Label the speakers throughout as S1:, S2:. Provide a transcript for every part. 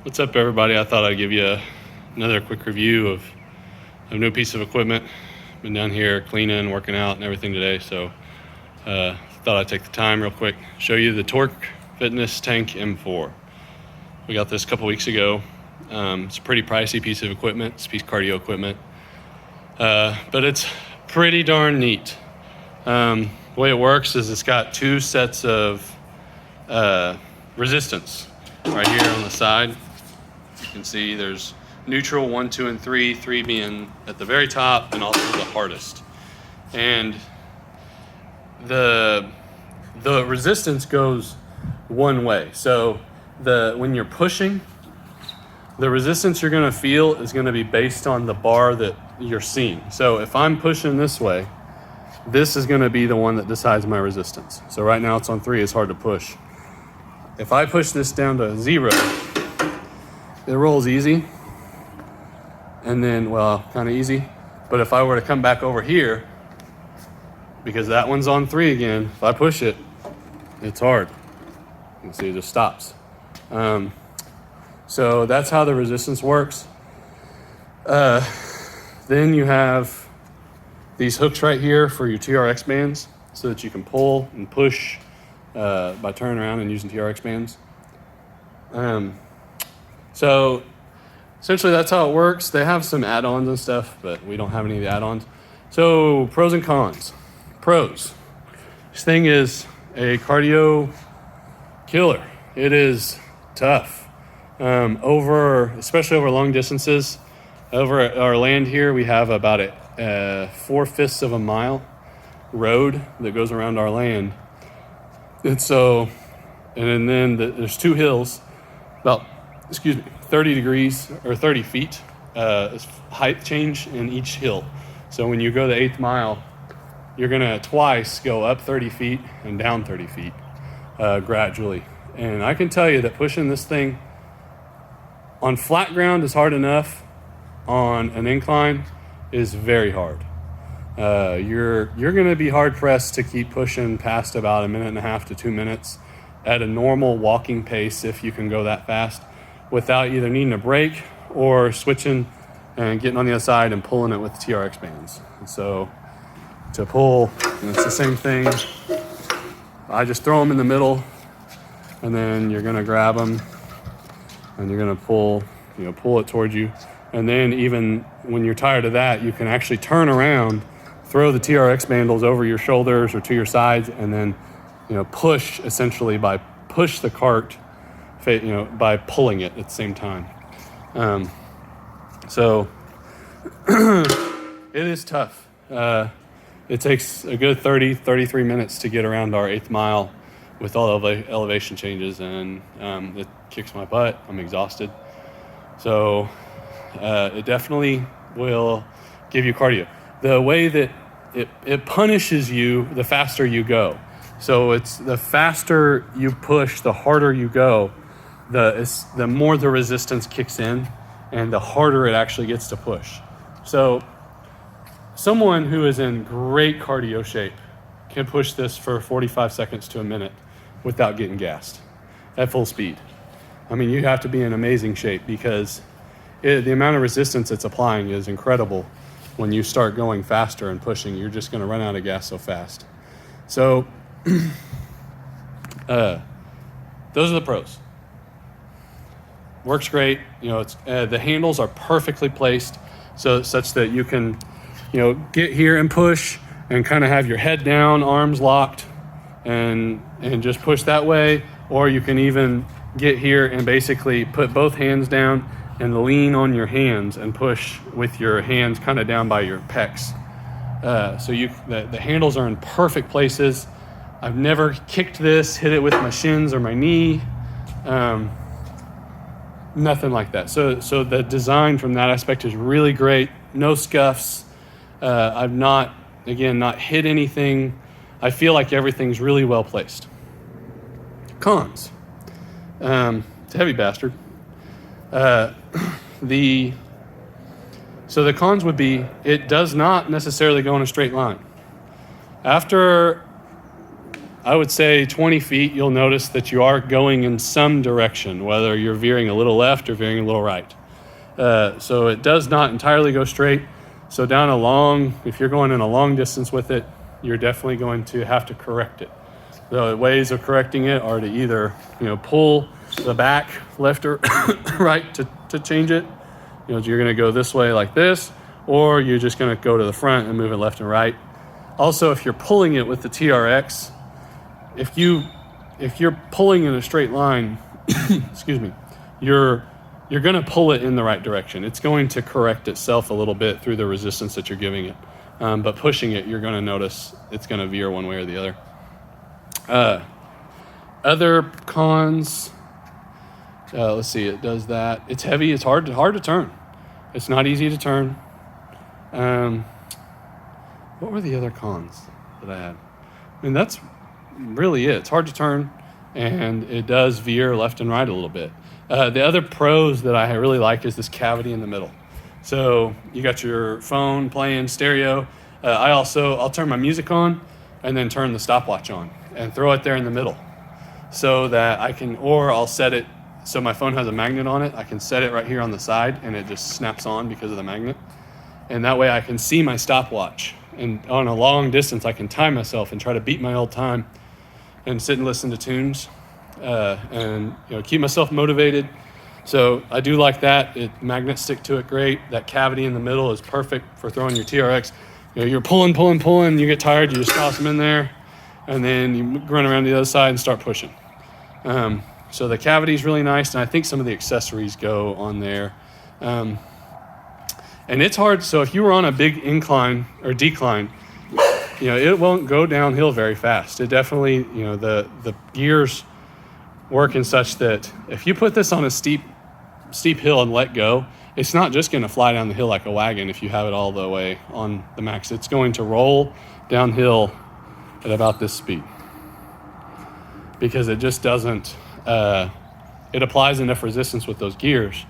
S1: What's up, everybody? I thought I'd give you another quick review of a new piece of equipment. Been down here cleaning, working out, and everything today, so thought I'd take the time real quick, show you the Trx Fitness Tank M4. We got this a couple weeks ago. It's a pretty pricey piece of equipment. It's a piece of cardio equipment, but it's pretty darn neat. The way it works is it's got two sets of resistance right here on the side. You can see there's neutral 1, 2, and 3, 3 being at the very top and also the hardest. And the resistance goes one way. So when you're pushing, the resistance you're going to feel is going to be based on the bar that you're seeing. So if I'm pushing this way, this is going to be the one that decides my resistance. So right now it's on 3, it's hard to push. If I push this down to 0, it rolls easy, and then, well, kind of easy. But if I were to come back over here, because that one's on 3 again, if I push it, it's hard. You can see it just stops. So that's how the resistance works. Then you have these hooks right here for your Trx bands, so that you can pull and push by turning around and using Trx bands. So essentially that's how it works. They have some add-ons and stuff, but we don't have any of the add-ons. So pros and cons. Pros. This thing is a cardio killer. It is tough. Especially over long distances. Over at our land here, we have about a 4/5 of a mile road that goes around our land. And then there's 2 hills, about 30 degrees or 30 feet height change in each hill. So when you go the 8th mile, you're gonna twice go up 30 feet and down 30 feet gradually. And I can tell you that pushing this thing on flat ground is hard enough. On an incline is very hard. You're gonna be hard pressed to keep pushing past about 1.5 to 2 minutes at a normal walking pace, if you can go that fast, without either needing a break or switching and getting on the other side and pulling it with the Trx bands. So to pull, it's the same thing. I just throw them in the middle, and then you're gonna grab them and you're gonna pull it towards you. And then even when you're tired of that, you can actually turn around, throw the Trx bandles over your shoulders or to your sides, and then push essentially push the cart, by pulling it at the same time. So it is tough. It takes a good 33 minutes to get around our 8th mile with all the elevation changes, and it kicks my butt. I'm exhausted. So it definitely will give you cardio. The way that it punishes you, the faster you go. So it's the faster you push, the harder you go, the more the resistance kicks in, and the harder it actually gets to push. So someone who is in great cardio shape can push this for 45 seconds to a minute without getting gassed at full speed. I mean, you have to be in amazing shape, because the amount of resistance it's applying is incredible. When you start going faster and pushing, you're just going to run out of gas so fast. So those are the pros. Works great. It's the handles are perfectly placed, such that you can get here and push and kind of have your head down, arms locked, and just push that way. Or you can even get here and basically put both hands down and lean on your hands and push with your hands kind of down by your pecs. So the handles are in perfect places. I've never kicked this, hit it with my shins or my knee, nothing like that. So the design from that aspect is really great. No scuffs. I've not hit anything. I feel like everything's really well placed. Cons. It's a heavy bastard. The cons would be, it does not necessarily go in a straight line. After I would say 20 feet, you'll notice that you are going in some direction, whether you're veering a little left or veering a little right. So it does not entirely go straight. So if you're going in a long distance with it, you're definitely going to have to correct it. The ways of correcting it are to either, pull the back left or right to change it. You're going to go this way like this, or you're just going to go to the front and move it left and right. Also, if you're pulling it with the TRX, if you're pulling in a straight line, excuse me, you're going to pull it in the right direction. It's going to correct itself a little bit through the resistance that you're giving it. But pushing it, you're going to notice it's going to veer one way or the other. Other cons, let's see, it does that. It's heavy, it's hard to turn. It's not easy to turn. What were the other cons that I had? I mean, that's really it. It's hard to turn, and it does veer left and right a little bit. The other pros that I really like is this cavity in the middle. So you got your phone playing stereo. I'll turn my music on and then turn the stopwatch on and throw it there in the middle so that I'll set it so my phone has a magnet on it. I can set it right here on the side and it just snaps on because of the magnet. And that way I can see my stopwatch. And on a long distance, I can time myself and try to beat my old time and sit and listen to tunes and keep myself motivated. So I do like that. Magnets stick to it great. That cavity in the middle is perfect for throwing your TRX. You're pulling, you get tired, you just toss them in there, and then you run around to the other side and start pushing. So the cavity is really nice, and I think some of the accessories go on there. And it's hard, so if you were on a big incline or decline, it won't go downhill very fast. It definitely, the gears work in such that if you put this on a steep hill and let go, it's not just going to fly down the hill like a wagon if you have it all the way on the max. It's going to roll downhill at about this speed because it just doesn't, it applies enough resistance with those gears.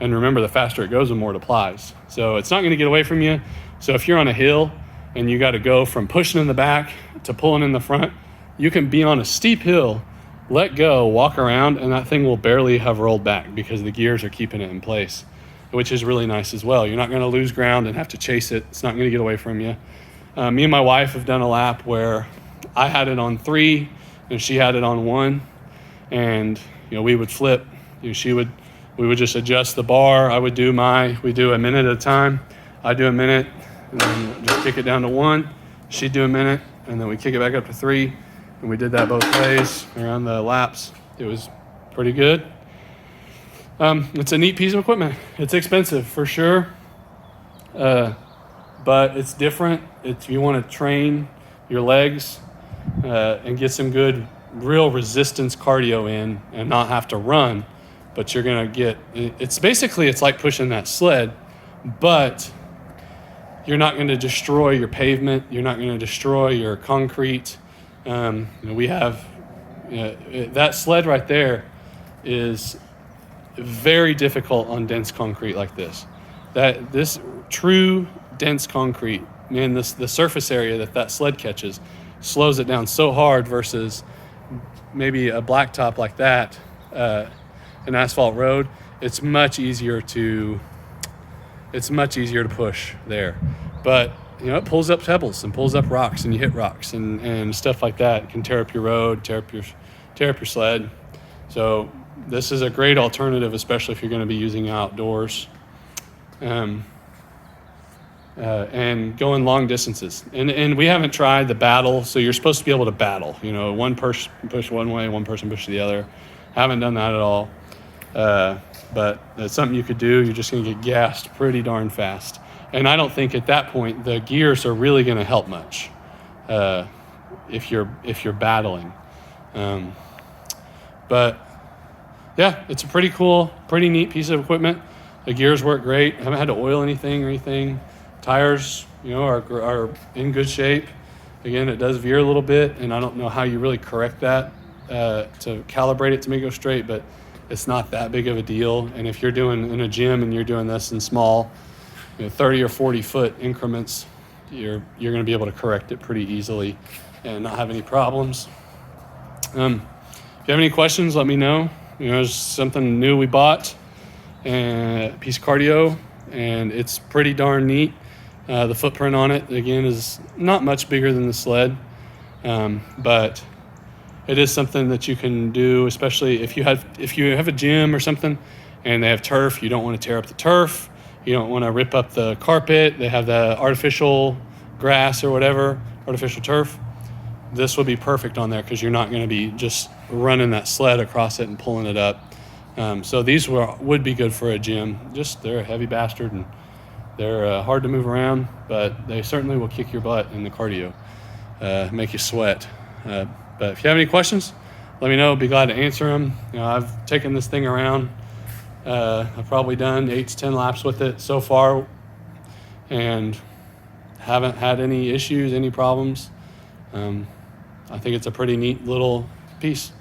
S1: And remember, the faster it goes, the more it applies. So it's not going to get away from you. So if you're on a hill and you got to go from pushing in the back to pulling in the front, you can be on a steep hill, let go, walk around, and that thing will barely have rolled back because the gears are keeping it in place, which is really nice as well. You're not going to lose ground and have to chase it. It's not going to get away from you. Me and my wife have done a lap where I had it on 3 and she had it on 1, and we would flip. We would just adjust the bar. We do a minute at a time. I do a minute, and then just kick it down to 1. She'd do a minute, and then we kick it back up to 3. And we did that both ways around the laps. It was pretty good. It's a neat piece of equipment. It's expensive for sure, but it's different. If you want to train your legs and get some good, real resistance cardio in and not have to run, but you're going to get, it's like pushing that sled, but you're not going to destroy your pavement. You're not going to destroy your concrete. We have, that sled right there is very difficult on dense concrete like this. This true dense concrete, man, the surface area that sled catches slows it down so hard versus maybe a blacktop like that, an asphalt road. It's much easier to push there, but it pulls up pebbles and pulls up rocks, and you hit rocks and stuff like that. It can tear up your road, tear up your sled. So this is a great alternative, especially if you're going to be using outdoors and going long distances. And we haven't tried the battle, so you're supposed to be able to battle. One person push one way, one person push the other. Haven't done that at all. But it's something you could do. You're just going to get gassed pretty darn fast. And I don't think at that point the gears are really going to help much if you're battling. But yeah, it's a pretty cool, pretty neat piece of equipment. The gears work great. I haven't had to oil anything or anything. Tires, are in good shape. Again, it does veer a little bit, and I don't know how you really correct that to calibrate it to make it go straight, but it's not that big of a deal. And if you're doing in a gym and you're doing this in small, 30 or 40 foot increments, you're going to be able to correct it pretty easily and not have any problems. If you have any questions, let me know. There's something new we bought, and a piece of cardio, and it's pretty darn neat. The footprint on it, again, is not much bigger than the sled, but it is something that you can do, especially if you have a gym or something and they have turf. You don't want to tear up the turf. You don't want to rip up the carpet. They have the artificial grass or whatever, artificial turf. This would be perfect on there because you're not going to be just running that sled across it and pulling it up. So these would be good for a gym. They're a heavy bastard, and they're hard to move around, but they certainly will kick your butt in the cardio, make you sweat. But if you have any questions, let me know. Be glad to answer them. I've taken this thing around. I've probably done 8 to 10 laps with it so far, and haven't had any issues, any problems. I think it's a pretty neat little piece.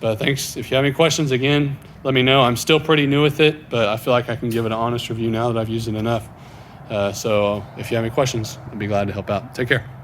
S1: But thanks. If you have any questions, again, let me know. I'm still pretty new with it, but I feel like I can give it an honest review now that I've used it enough. So if you have any questions, I'd be glad to help out. Take care.